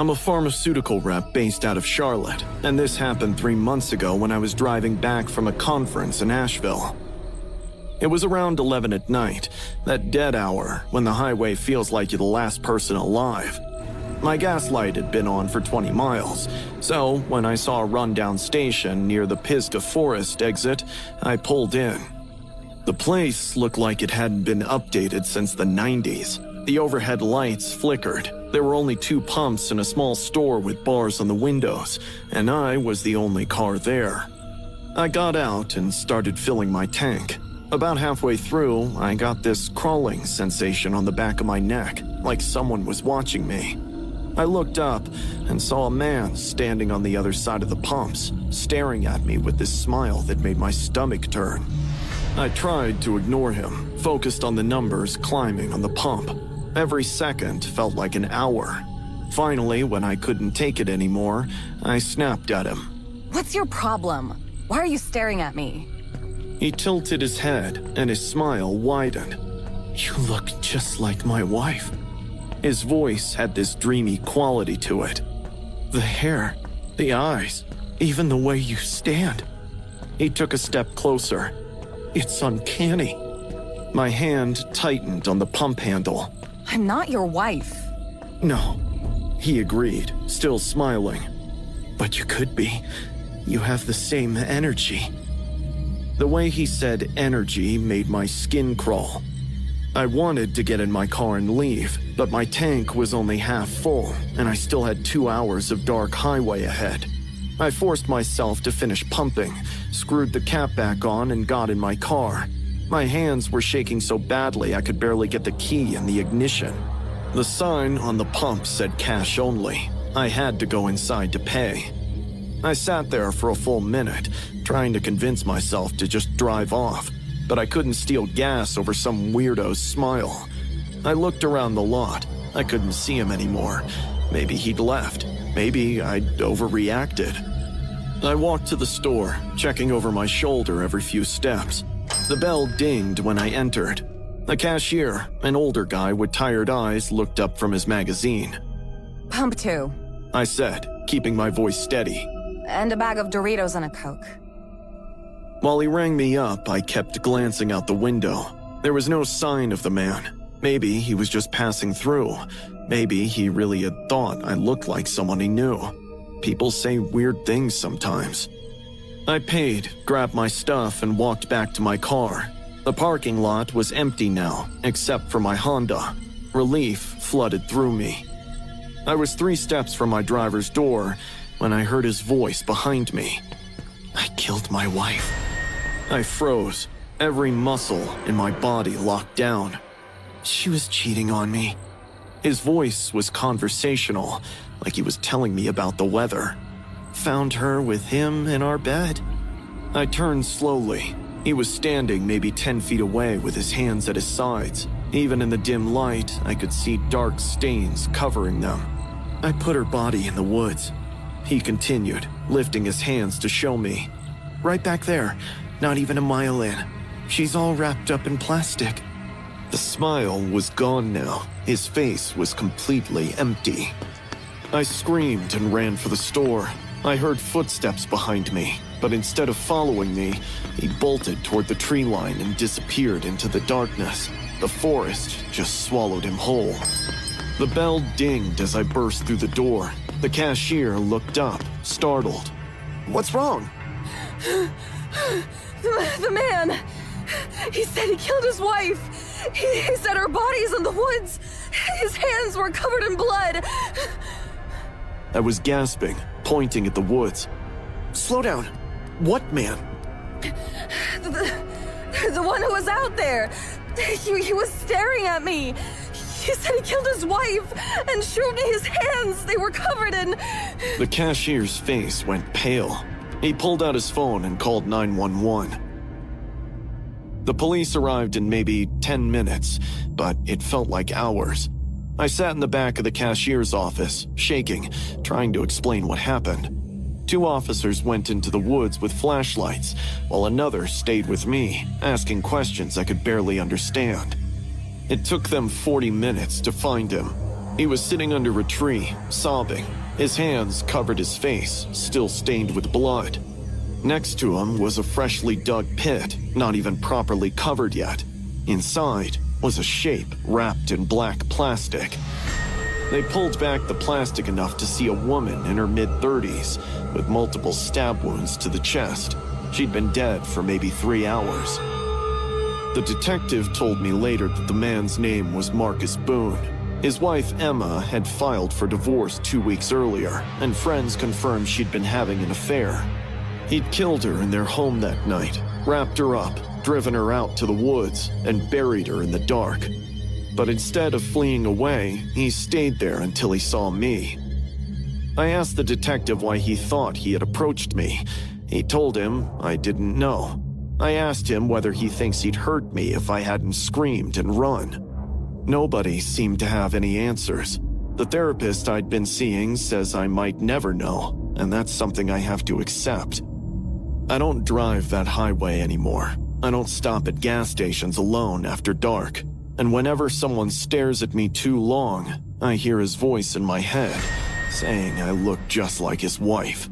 I'm a pharmaceutical rep based out of Charlotte, and this happened 3 months ago when I was driving back from a conference in Asheville. It was around 11 at night, that dead hour when the highway feels like you're the last person alive. My gas light had been on for 20 miles, so when I saw a rundown station near the Pisgah Forest exit, I pulled in. The place looked like it hadn't been updated since the 90s. The overhead lights flickered. There were only 2 pumps and a small store with bars on the windows, and I was the only car there. I got out and started filling my tank. About halfway through, I got this crawling sensation on the back of my neck, like someone was watching me. I looked up and saw a man standing on the other side of the pumps, staring at me with this smile that made my stomach turn. I tried to ignore him, focused on the numbers climbing on the pump. Every second felt like an hour. Finally, when I couldn't take it anymore, I snapped at him. What's your problem? Why are you staring at me? He tilted his head, and his smile widened. You look just like my wife. His voice had this dreamy quality to it. The hair, the eyes, even the way you stand. He took a step closer. It's uncanny. My hand tightened on the pump handle. I'm not your wife. No, he agreed, still smiling. But you could be. You have the same energy. The way he said energy made my skin crawl. I wanted to get in my car and leave, but my tank was only half full, and I still had 2 hours of dark highway ahead. I forced myself to finish pumping, screwed the cap back on, and got in my car. My hands were shaking so badly I could barely get the key in the ignition. The sign on the pump said cash only. I had to go inside to pay. I sat there for a full minute, trying to convince myself to just drive off, but I couldn't steal gas over some weirdo's smile. I looked around the lot. I couldn't see him anymore. Maybe he'd left. Maybe I'd overreacted. I walked to the store, checking over my shoulder every few steps. The bell dinged when I entered. The cashier, an older guy with tired eyes, looked up from his magazine. Pump 2. I said, keeping my voice steady. And a bag of Doritos and a Coke. While he rang me up, I kept glancing out the window. There was no sign of the man. Maybe he was just passing through. Maybe he really had thought I looked like someone he knew. People say weird things sometimes. I paid, grabbed my stuff, and walked back to my car. The parking lot was empty now, except for my Honda. Relief flooded through me. I was 3 steps from my driver's door when I heard his voice behind me. I killed my wife. I froze, every muscle in my body locked down. She was cheating on me. His voice was conversational, like he was telling me about the weather. Found her with him in our bed. I turned slowly. He was standing maybe 10 feet away with his hands at his sides. Even in the dim light, I could see dark stains covering them. I put her body in the woods. He continued, lifting his hands to show me. Right back there, not even a mile in. She's all wrapped up in plastic. The smile was gone now. His face was completely empty. I screamed and ran for the store. I heard footsteps behind me, but instead of following me, he bolted toward the tree line and disappeared into the darkness. The forest just swallowed him whole. The bell dinged as I burst through the door. The cashier looked up, startled. What's wrong? The man! He said he killed his wife! He said her body's in the woods! His hands were covered in blood! I was gasping, pointing at the woods. Slow down. What man? The one who was out there! He was staring at me! He said he killed his wife and showed me his hands! They were covered in... The cashier's face went pale. He pulled out his phone and called 911. The police arrived in maybe 10 minutes, but it felt like hours. I sat in the back of the cashier's office, shaking, trying to explain what happened. 2 officers went into the woods with flashlights, while another stayed with me, asking questions I could barely understand. It took them 40 minutes to find him. He was sitting under a tree, sobbing. His hands covered his face, still stained with blood. Next to him was a freshly dug pit, not even properly covered yet. Inside was a shape wrapped in black plastic. They pulled back the plastic enough to see a woman in her mid-30s with multiple stab wounds to the chest. She'd been dead for maybe 3 hours. The detective told me later that the man's name was Marcus Boone. His wife, Emma, had filed for divorce 2 weeks earlier, and friends confirmed she'd been having an affair. He'd killed her in their home that night, wrapped her up, driven her out to the woods, and buried her in the dark. But instead of fleeing away, he stayed there until he saw me. I asked the detective why he thought he had approached me. He told him I didn't know. I asked him whether he thinks he'd hurt me if I hadn't screamed and run. Nobody seemed to have any answers. The therapist I'd been seeing says I might never know, and that's something I have to accept. I don't drive that highway anymore. I don't stop at gas stations alone after dark. And whenever someone stares at me too long, I hear his voice in my head, saying I look just like his wife.